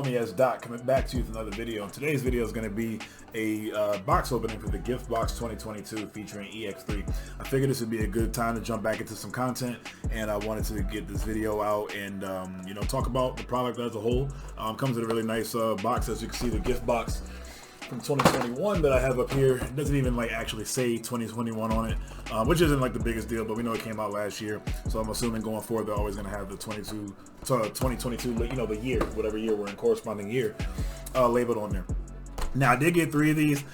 Me as Doc, coming back to you with another video. And today's video is going to be a box opening for the Gift Box 2022 featuring EX3. I figured this would be a good time to jump back into some content, and I wanted to get this video out and you know, talk about the product as a whole. Comes in a really nice box. As you can see, the Gift Box from 2021 that I have up here, it doesn't even like actually say 2021 on it, which isn't like the biggest deal, but we know it came out last year, so I'm assuming going forward they're always going to have the 2022, you know, the year, whatever year we're in, corresponding year, labeled on there. Now I did get 3 of these.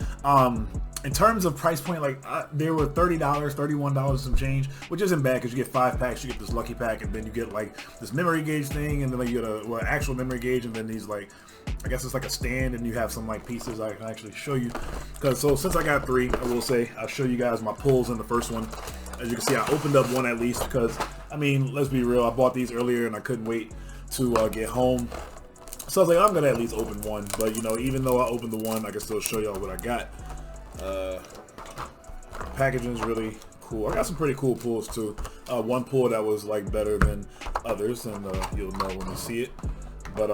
In terms of price point, like they were $30, $31 some change, which isn't bad because you get 5 packs, you get this lucky pack, and then you get like this memory gauge thing, and then like you get a actual memory gauge, and then these like, I guess it's like a stand, and you have some like pieces I can actually show you. So since I got 3, I will say I'll show you guys my pulls in the first one. As you can see, I opened up one at least because, I mean, let's be real, I bought these earlier and I couldn't wait to get home. So I was like, I'm gonna at least open one. But you know, even though I opened the one, I can still show y'all what I got. Packaging is really cool. I got some pretty cool pulls too. One pull that was like better than others, and you'll know when you see it. But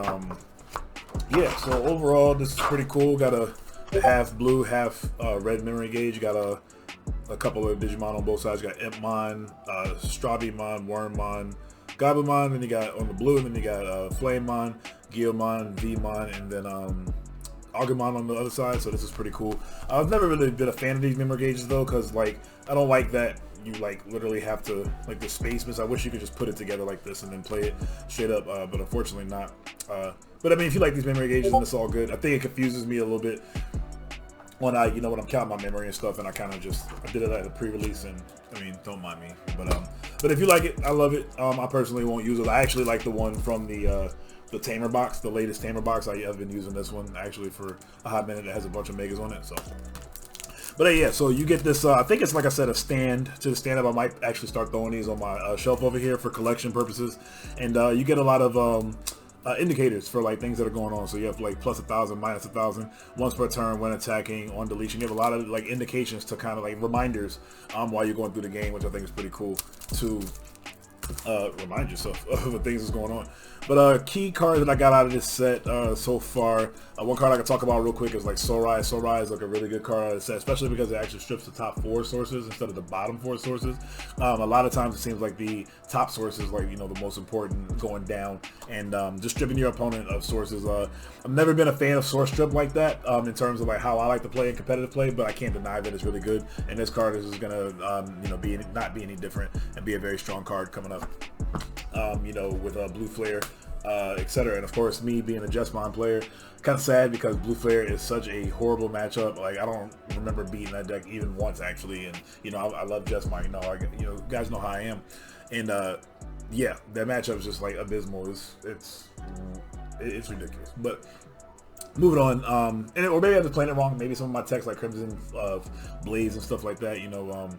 yeah, so overall this is pretty cool. Got a half blue, half red memory gauge. You got a couple of Digimon on both sides. You got Impmon, Strawbymon, Wormmon, Goblimon, then you got on the blue, and then you got Flamemon, Guilmon, Vmon, and then Agumon on the other side. So this is pretty cool. I've never really been a fan of these memory gauges though, because like I don't like that you like literally have to like the space miss. I wish you could just put it together like this and then play it straight up, but unfortunately not. But I mean, if you like these memory gauges, then it's all good. I think it confuses me a little bit when you know, when I'm counting my memory and stuff, and I kind of just, I did it at a pre-release, and I mean, don't mind me, but if you like it, I love it. I personally won't use it. I actually like the one from the Tamer box, the latest Tamer box. I have been using this one actually for a hot minute. It has a bunch of megas on it, so. But yeah, so you get this, I think it's, like I said, a stand. To stand up, I might actually start throwing these on my shelf over here for collection purposes. And you get a lot of indicators for like things that are going on. So you have like plus 1,000, minus 1,000, once per turn when attacking, on deletion. You have a lot of like indications to kind of like reminders while you're going through the game, which I think is pretty cool to remind yourself of the things that's going on. But key cards that I got out of this set so far, one card I can talk about real quick is like Sorai. Sorai is like a really good card out of the set, especially because it actually strips the top 4 sources instead of the bottom 4 sources. A lot of times it seems like the top source is like, you know, the most important going down, and just stripping your opponent of sources. I've never been a fan of source strip like that in terms of like how I like to play in competitive play, but I can't deny that it's really good, and this card is just gonna you know, not be any different and be a very strong card coming up. You know, with Blue Flare, etc. And of course, me being a Jesmon player, kind of sad because Blue Flare is such a horrible matchup. Like, I don't remember beating that deck even once actually. And you know, I love Jesmon. You know, you guys know how I am. And yeah, that matchup is just like abysmal. It's ridiculous. But moving on, or maybe I'm just playing it wrong. Maybe some of my techs like Crimson Blaze and stuff like that, you know,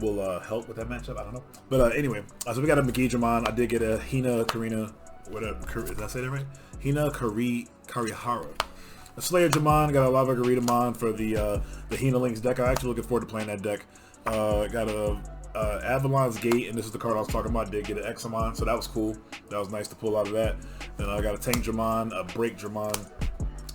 will help with that matchup. I don't know. But anyway, so we got a Digimon. I did get a Hina Karina, whatever, did I say that right? Hina Karihara. A Slayer Jamon, got a Lava Garidamon for the Hina Links deck. I'm actually looking forward to playing that deck. Got a Avalon's Gate, and this is the card I was talking about. Did get an Examon, so that was cool. That was nice to pull out of that. Then I got a Tank Jamon, a Break Jamon,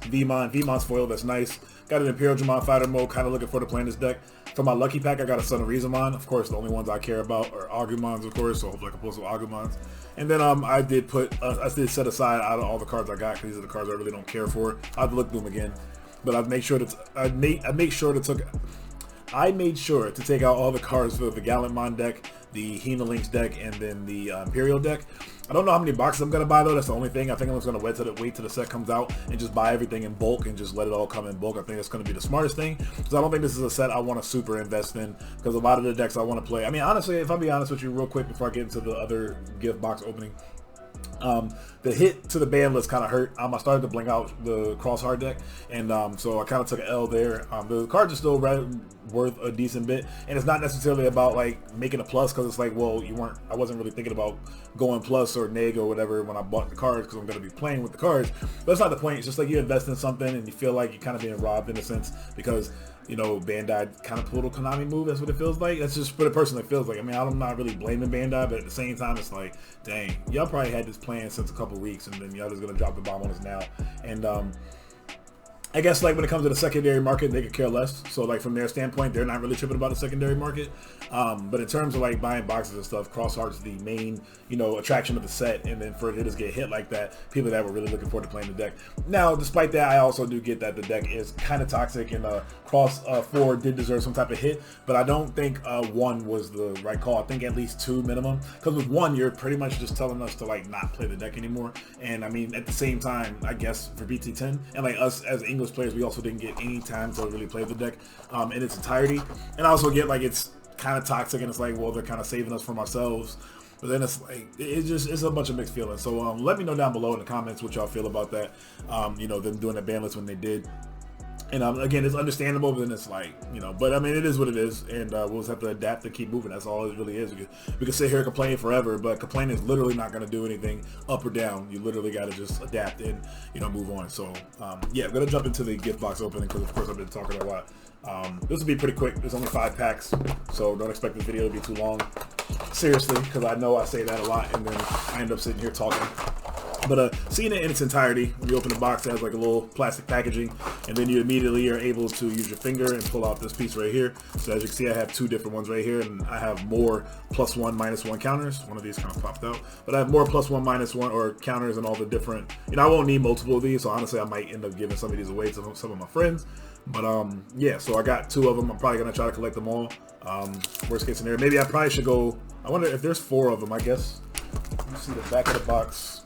Vmon's foil, that's nice. Got an Imperial Jamon Fighter mode, kind of looking forward to playing this deck. For my lucky pack, I got a Son of Rizamon. Of course, the only ones I care about are Agumons, of course, so hopefully I can pull some Agumons. And then I did set aside out of all the cards I got, because these are the cards I really don't care for. I have to look through them again, but I made sure to take out all the cards for the Gallantmon deck, the Hina Links deck, and then the Imperial deck. I don't know how many boxes I'm going to buy though. That's the only thing. I think I'm just going to wait till the set comes out and just buy everything in bulk and just let it all come in bulk. I think that's going to be the smartest thing, because I don't think this is a set I want to super invest in, because a lot of the decks I want to play, I mean, honestly, if I'll be honest with you real quick before I get into the other gift box opening, the hit to the ban list kind of hurt. I started to blink out the Cross Hard deck, and so I kind of took an L there. The cards are still worth a decent bit, and it's not necessarily about like making a plus, because it's like, well, I wasn't really thinking about going plus or neg or whatever when I bought the cards, because I'm going to be playing with the cards. But that's not the point. It's just like you invest in something and you feel like you're kind of being robbed in a sense, because you know, Bandai kind of pulled a Konami move. That's what it feels like. That's just what it personally feels like. I mean, I'm not really blaming Bandai, but at the same time, it's like, dang, y'all probably had this plan since a couple weeks, and then y'all just gonna drop the bomb on us now. And I guess like when it comes to the secondary market, they could care less. So like from their standpoint, they're not really tripping about the secondary market. But in terms of like buying boxes and stuff, Cross Heart's the main, you know, attraction of the set. And then for it to just get hit like that, people that were really looking forward to playing the deck. Now, despite that, I also do get that the deck is kind of toxic, and Cross 4 did deserve some type of hit. But I don't think 1 was the right call. I think at least 2 minimum. Because with 1, you're pretty much just telling us to like not play the deck anymore. And I mean, at the same time, I guess for BT10 and like us as English players, we also didn't get any time to really play the deck in its entirety. And I also get like it's kind of toxic, and it's like, well, they're kind of saving us from ourselves. But then it's like, it's a bunch of mixed feelings. So let me know down below in the comments what y'all feel about that. You know, them doing the ban list when they did. And again, it's understandable, but then it's like, you know, but I mean, it is what it is, and we'll just have to adapt and keep moving. That's all it really is. We can sit here and complain forever, but complaining is literally not going to do anything up or down. You literally got to just adapt and, you know, move on. So yeah, I'm going to jump into the gift box opening, because of course I've been talking a lot. This will be pretty quick. There's only 5 packs, so don't expect this video to be too long. Seriously, because I know I say that a lot, and then I end up sitting here talking. But seeing it in its entirety, when you open the box, it has like a little plastic packaging, and then you immediately are able to use your finger and pull out this piece right here. So as you can see, I have 2 different ones right here, and I have more +1, -1 counters. One of these kind of popped out, but I have more +1, -1 or counters, and all the different, you know, I won't need multiple of these, so honestly I might end up giving some of these away to some of my friends. But yeah, so I got 2 of them. I'm probably gonna try to collect them all. Worst case scenario, maybe I probably should go, I wonder if there's 4 of them, I guess. Let me see the back of the box.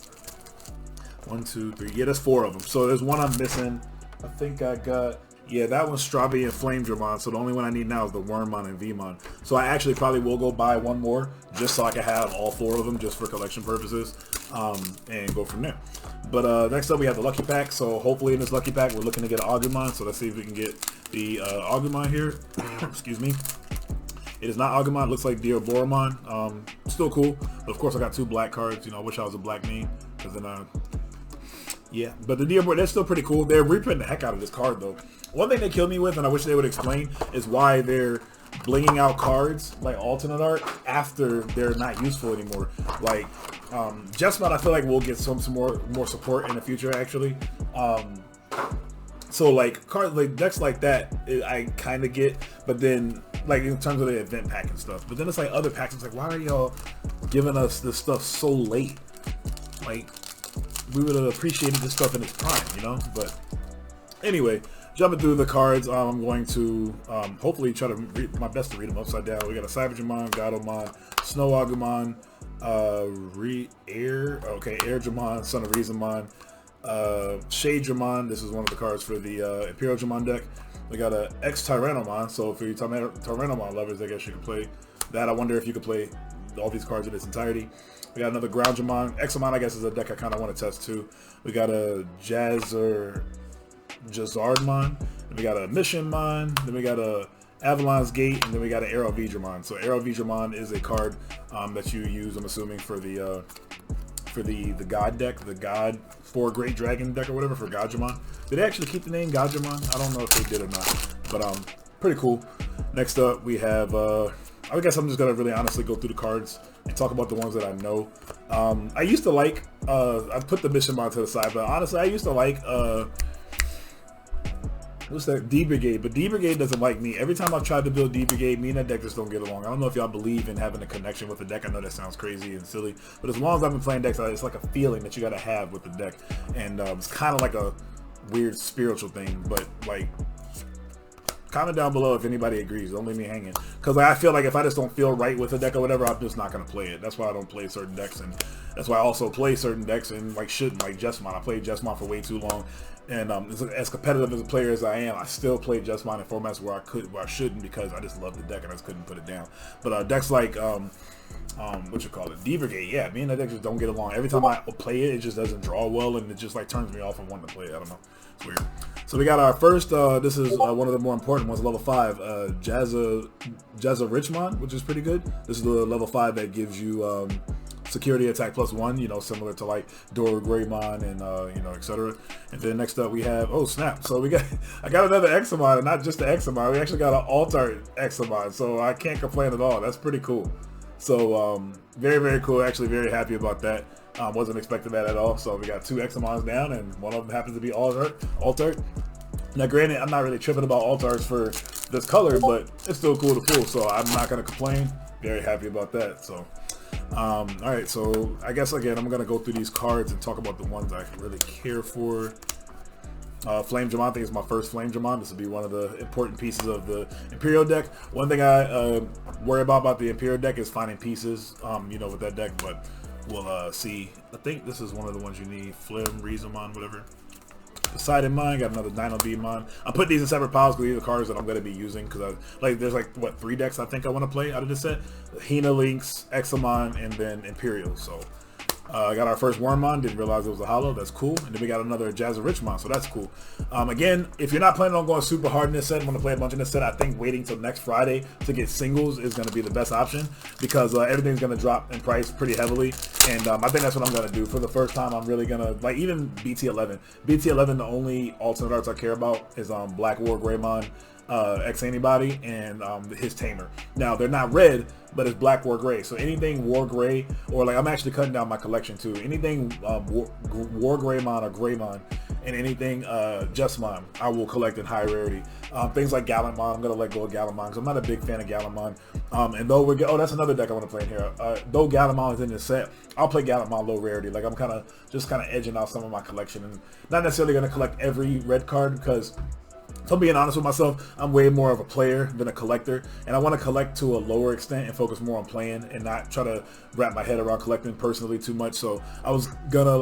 1, 2, 3. Yeah, there's 4 of them. So there's one I'm missing. I think I got, yeah, that one's Strawberry and Flame Dramon. So the only one I need now is the Wormmon and Vmon. So I actually probably will go buy 1 more, just so I can have all 4 of them, just for collection purposes, and go from there. But next up we have the Lucky Pack. So hopefully in this Lucky Pack we're looking to get an Agumon. So let's see if we can get the Agumon here. Excuse me. It is not Agumon. It looks like Deoboromon. Still cool. But of course I got 2 black cards. You know, I wish I was a black main, because then yeah, but the Deoboromon, they're still pretty cool. They're reprinting the heck out of this card, though. One thing they killed me with, and I wish they would explain, is why they're blinging out cards, like alternate art, after they're not useful anymore. Like, Jesmon, I feel like we'll get some more support in the future, actually. So, like, cards, like, decks like that, I kind of get, but then, like, in terms of the event pack and stuff. But then it's like other packs, it's like, why are y'all giving us this stuff so late? Like, we would have appreciated this stuff in its prime, you know? But anyway, jumping through the cards, I'm going to hopefully try to read my best to read them upside down. We got a Cyberjamon, Gatomon, Snow Agumon, Airdramon, Son of Reasonmon, Shadramon. This is one of the cards for the Imperial Dramon deck. We got a X-Tyrannomon, so for you Tyrannomon lovers, I guess you can play that. I wonder if you could play all these cards in its entirety. We got another Groundramon. Examon, I guess, is a deck I kind of want to test too. We got a Jazzardmon. Then we got a Missionmon. Then we got a Avalon's Gate, and then we got an Arrow Vidramon. So Arrow Vidramon is a card that you use, I'm assuming, for the God deck, the God 4 Great Dragon deck or whatever for Godramon. Did they actually keep the name Godramon? I don't know if they did or not, but pretty cool. Next up, we have I guess I'm just gonna really honestly go through the cards and talk about the ones that I know. I used to like, I put the Missionmon to the side, but honestly, I used to like, what's that, D-Brigade, but D-Brigade doesn't like me. Every time I've tried to build D-Brigade, me and that deck just don't get along. I don't know if y'all believe in having a connection with the deck. I know that sounds crazy and silly, but as long as I've been playing decks, it's like a feeling that you gotta have with the deck, and it's kind of like a weird spiritual thing, but like, comment down below if anybody agrees. Don't leave me hanging, because I feel like if I just don't feel right with a deck or whatever, I'm just not going to play it. That's why I don't play certain decks, and that's why I also play certain decks and like shouldn't, like Jesmon. I played Jesmon for way too long, and as competitive as a player as I am, I still play Jesmon in formats where I shouldn't, because I just love the deck and I just couldn't put it down. But decks like what you call it, D-Brigade, yeah, me and that deck just don't get along. Every time I play it, it just doesn't draw well, and it just like turns me off from wanting to play it. I don't know, it's weird. So we got our first, this is one of the more important ones, level 5, Jazza Richmond, which is pretty good. This is the level 5 that gives you security attack +1, you know, similar to like D-Brigade and, you know, etc. And then next up we have, oh snap, so I got another Examon, and not just the Examon, we actually got an Altar Examon, so I can't complain at all. That's pretty cool. So very, very cool. Actually very happy about that. Wasn't expecting that at all. So we got 2 Examons down, and one of them happens to be Altar. Now granted, I'm not really tripping about Altars for this color, but it's still cool to pull, so I'm not going to complain. Very happy about that. So alright, so I guess again I'm going to go through these cards and talk about the ones I really care for. Flame Dramon, I think it's my first Flame Dramon. This will be one of the important pieces of the Imperial deck. One thing I worry about the Imperial deck is finding pieces, you know, with that deck, but we'll see. I think this is one of the ones you need. Flame, Rizamon, whatever. Poseidon Mine, got another Dino Beamon. I'm putting these in separate piles because these are cards that I'm going to be using because there's like, what, 3 decks I think I want to play out of this set. Hina Lynx, Examon, and then Imperial. So I got our first Wormmon, didn't realize it was a holo, that's cool. And then we got another Jazza Richmond, so that's cool. Again, if you're not planning on going super hard in this set and want to play a bunch in this set, I think waiting till next Friday to get singles is going to be the best option because everything's going to drop in price pretty heavily. And I think that's what I'm going to do. For the first time, I'm really going to, like, even BT11. BT11, the only alternate arts I care about is Black War Greymon, X Anybody, and his Tamer. Now, they're not red, but it's Black War Gray. So anything War Gray, or like I'm actually cutting down my collection too. Anything War Greymon or Greymon, and anything Justmon, I will collect in high rarity. Things like Gallantmon, I'm gonna let go of Gallantmon because I'm not a big fan of Gallantmon. And though oh, that's another deck I want to play in here. Though Gallantmon is in this set, I'll play Gallantmon low rarity. Like I'm just kind of edging out some of my collection and not necessarily gonna collect every red card because, if I'm being honest with myself, I'm way more of a player than a collector, and I want to collect to a lower extent and focus more on playing and not try to wrap my head around collecting personally too much. So I was gonna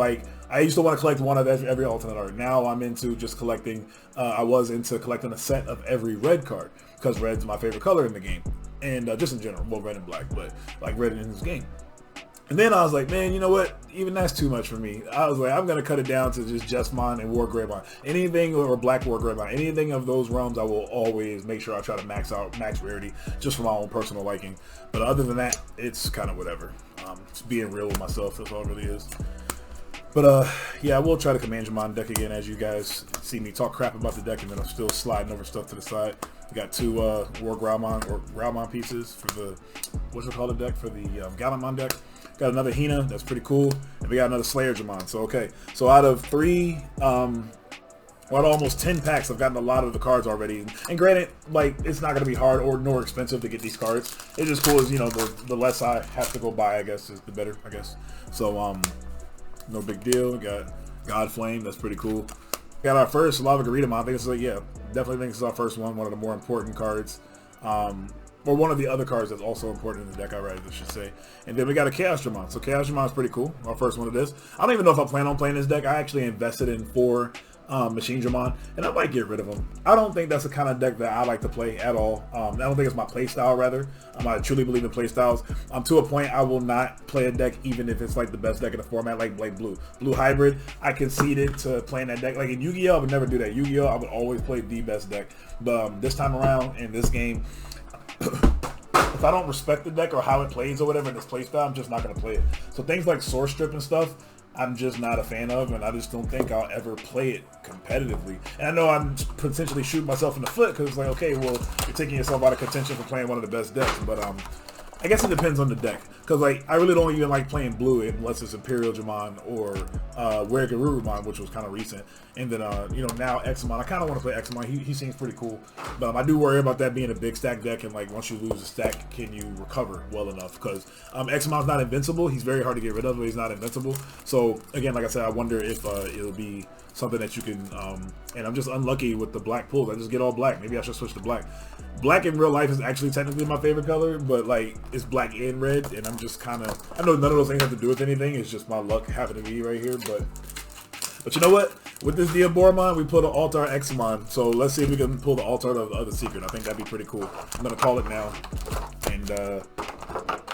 I used to want to collect one of every alternate art. Now I'm into just collecting, I was into collecting a set of every red card because red's my favorite color in the game, and just in general, well, red and black, but like red in this game. And then I was like, man, you know what? Even that's too much for me. I was like, I'm going to cut it down to just Justmon and War Greymon. Anything, or Black War Greymon, anything of those realms, I will always make sure I try to max rarity just for my own personal liking. But other than that, it's kind of whatever. Just being real with myself, that's all it really is. But yeah, I will try to Command Dramon deck again as you guys see me talk crap about the deck, and then I'm still sliding over stuff to the side. We got 2 War Growlmon pieces for the, what's it called, the deck, for the Gallantmon deck. Got another Hina, that's pretty cool, and we got another Slayer Dramon. So okay, so out of 3, out of almost 10 packs, I've gotten a lot of the cards already. And granted, like, it's not gonna be hard or nor expensive to get these cards. It's just cool as, you know, the less I have to go buy, I guess, is the better, I guess. So no big deal. We got Godflame, that's pretty cool. Got our first Lava Garidamon. I think it's like, yeah, definitely think this is our first one of the more important cards. Or one of the other cards that's also important in the deck, I should say. And then we got a Chaos Dramon. So Chaos Dramon is pretty cool. Our first one of this. I don't even know if I plan on playing this deck. I actually invested in 4 Machine Dramon, and I might get rid of them. I don't think that's the kind of deck that I like to play at all. I don't think it's my play style, rather. I truly believe in play styles. To a point, I will not play a deck even if it's like the best deck in the format, like Blue. Blue Hybrid, I conceded to playing that deck. Like in Yu-Gi-Oh, I would never do that. Yu-Gi-Oh, I would always play the best deck. But this time around, in this game, if I don't respect the deck or how it plays or whatever in its playstyle, I'm just not going to play it. So things like Source Strip and stuff, I'm just not a fan of, and I just don't think I'll ever play it competitively. And I know I'm potentially shooting myself in the foot because it's like, okay, well, you're taking yourself out of contention for playing one of the best decks, but I guess it depends on the deck. Because like I really don't even like playing blue unless it's Imperial Dramon or Wergarurumon, which was kind of recent. And then you know, now Examon. I kind of want to play Examon. He seems pretty cool. But I do worry about that being a big stack deck, and like once you lose a stack, can you recover well enough? Because Examon's not invincible. He's very hard to get rid of, but he's not invincible. So again, like I said, I wonder if it'll be something that you can, and I'm just unlucky with the black pulls. I just get all black. Maybe I should switch to black. Black in real life is actually technically my favorite color, but like it's black and red, and I'm just kind of, I know none of those things have to do with anything. It's just my luck happened to be right here. But you know what? With this Diabormon, we pulled an Altar Examon. So let's see if we can pull the Altar of the Secret. I think that'd be pretty cool. I'm gonna call it now, and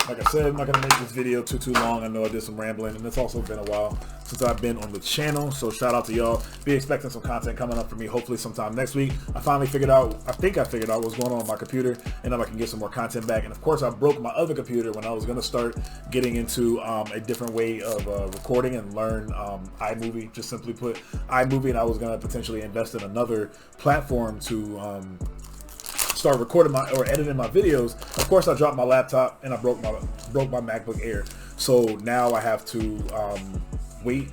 like I said, I'm not gonna make this video too long. I know I did some rambling, and it's also been a while since I've been on the channel. So shout out to y'all. Be expecting some content coming up for me, hopefully sometime next week. I finally figured out, I think I figured out what's going on with my computer, and now I can get some more content back. And of course, I broke my other computer when I was gonna start getting into a different way of recording and learn iMovie. Just simply put, iMovie, and I was gonna potentially invest in another platform to start recording or editing my videos. Of course, I dropped my laptop and I broke my MacBook Air. So now I have to wait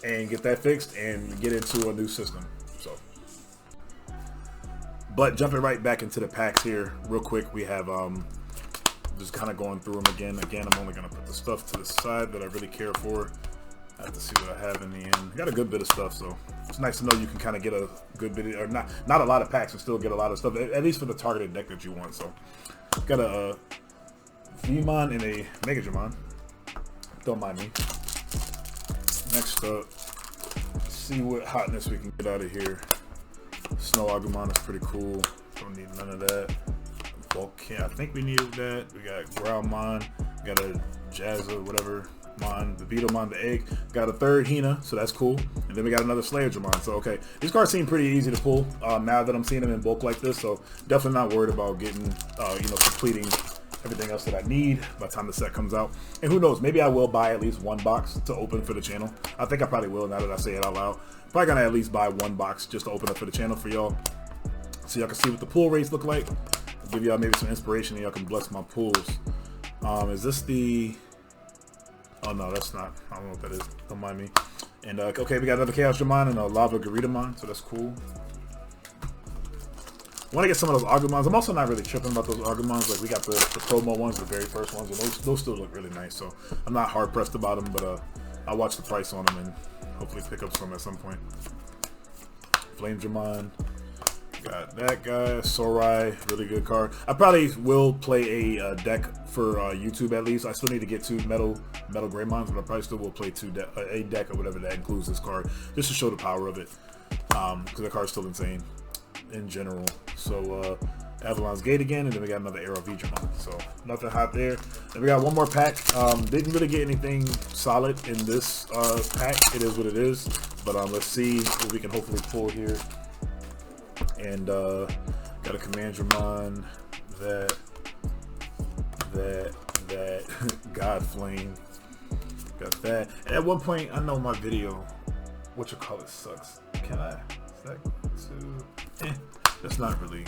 and get that fixed and get into a new system. So, but jumping right back into the packs here real quick, we have just kind of going through them again. I'm only gonna put the stuff to the side that I really care for. I have to see what I have in the end. I got a good bit of stuff, so it's nice to know you can kind of get a good bit, or not a lot of packs, and still get a lot of stuff, at least for the targeted deck that you want. So got a Digimon and a Digimon. Don't mind me. Next up, let's see what hotness we can get out of here. Snow Agumon is pretty cool. Don't need none of that. Volcan, I think we needed that. We got Groundmon, got a Jazza, whatever. Mon, the Beetlemon, the egg, got a third Hina, so that's cool, and then we got another Slayermon. So okay, these cards seem pretty easy to pull now that I'm seeing them in bulk like this. So definitely not worried about getting completing everything else that I need by the time the set comes out. And who knows, maybe I will buy at least one box to open for the channel. I think I probably will now that I say it out loud. Probably gonna at least buy one box just to open up for the channel for y'all, so y'all can see what the pull rates look like. I'll give y'all maybe some inspiration, and y'all can bless my pulls. Is this the? Oh no, that's not. I don't know what that is. Don't mind me. And okay, we got another Chaos Dramon and a Lava Garidamon, so that's cool. I want to get some of those Agumons. I'm also not really tripping about those Agumons. Like, we got the promo ones, the very first ones, and those still look really nice. So I'm not hard pressed about them, but I'll watch the price on them and hopefully pick up some at some point. Flame Dramon. Got that guy, Sorai, really good card. I probably will play a deck for YouTube at least. I still need to get 2 Metal Greymons, but I probably still will play a deck or whatever that includes this card, just to show the power of it, because the card's still insane in general. So Avalon's Gate again, and then we got another Arrow Vigimon. So nothing hot there. Then we got one more pack. Didn't really get anything solid in this pack. It is what it is, but let's see what we can hopefully pull here. And got a Commandramon, that Godflame, got that. And at one point, I know my video, whatchamacallit, sucks. Can I? Is that too? That's not really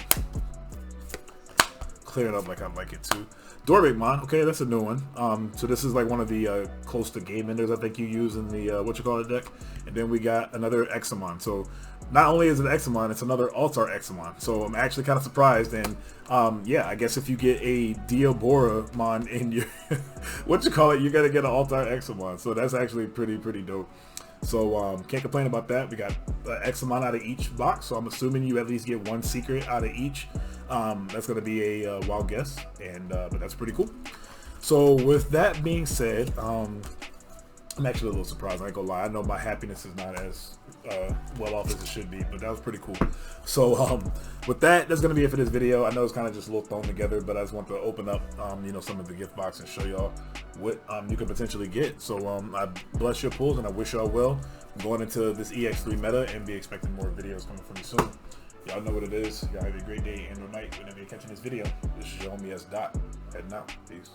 clearing up like I like it to. D-Brigade, okay, that's a new one. So this is like one of the close to game enders I think you use in the deck. And then we got another Examon. So not only is it Examon, it's another Altar Examon. So I'm actually kind of surprised. And yeah, I guess if you get a Diaboramon in your you're gonna get an Altar Examon. So that's actually pretty dope. So can't complain about that. We got Examon out of each box, so I'm assuming you at least get one secret out of each. That's going to be a wild guess, and but that's pretty cool. So with that being said, I'm actually a little surprised. I ain't gonna lie. I know my happiness is not as well off as it should be, but that was pretty cool. So with that, that's gonna be it for this video. I know it's kind of just a little thrown together, but I just want to open up some of the gift box and show y'all what you could potentially get. So I bless your pulls, and I wish y'all well. I'm going into this EX3 meta and be expecting more videos coming from me soon. Y'all know what it is. Y'all have a great day and or night whenever you're catching this video. This is your homie S. Dot. Heading out. Peace.